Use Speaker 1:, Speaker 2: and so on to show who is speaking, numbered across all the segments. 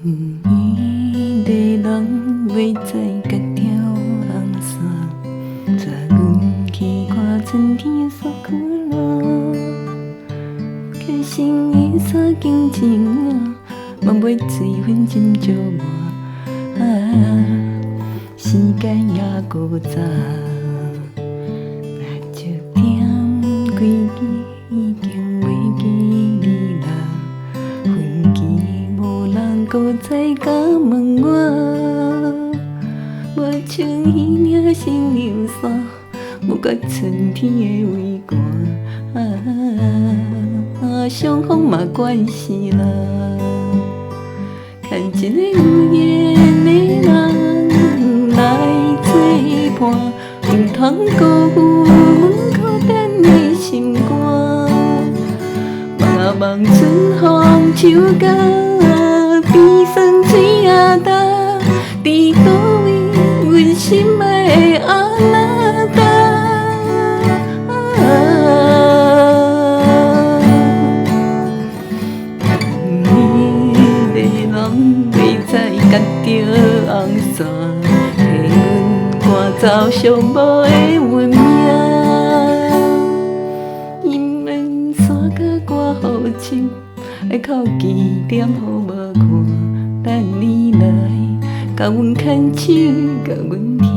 Speaker 1: 伊个人袂知甲条红线，带阮去看春天的雪窟窿。客心的山景真远，嘛袂水分真少满。时间也古早，6点几已经袂记你啦。分期无人搁再甲问我，无像伊领新娘衫，无甲春天的微寒。相逢嘛关系啦，牵一个有缘的人来作伴，唔通辜负阮孤单的心肝。望啊望春风树甲边霜水啊干，伫倒位阮心爱的阿那达。甲着红线，替阮赶走上无的运命。姻缘山甲我好深，爱靠记点好无看，等你来，甲阮牵手，甲阮听。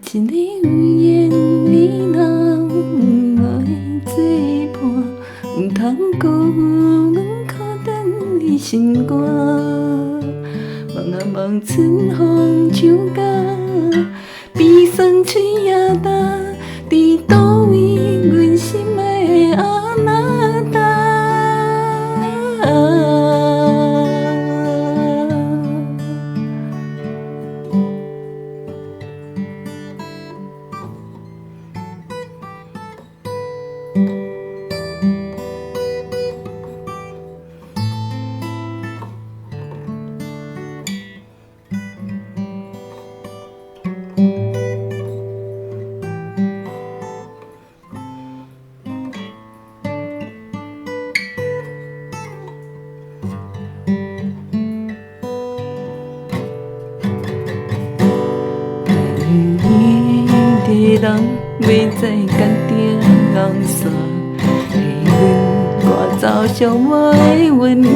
Speaker 1: 牵一个有缘的人来作伴，唔通辜负阮孤单的心肝。望啊望春风树甲边霜水啊干，伫倒位阮心爱的阿那达。人袂知甲着红线，替阮赶走上无的运命。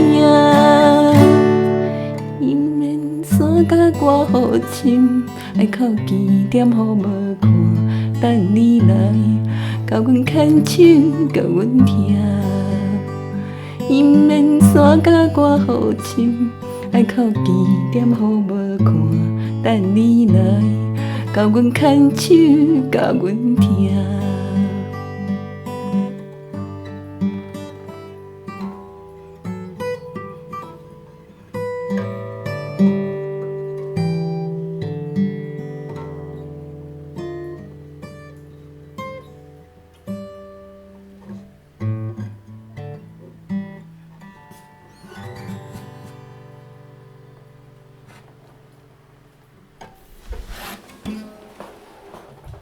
Speaker 1: 姻缘山甲我好深，爱靠记点好无看，等你来，甲阮牵手，甲阮听。姻缘山甲我好深，爱靠记点好无看，等你来。甲阮牵手，甲阮听。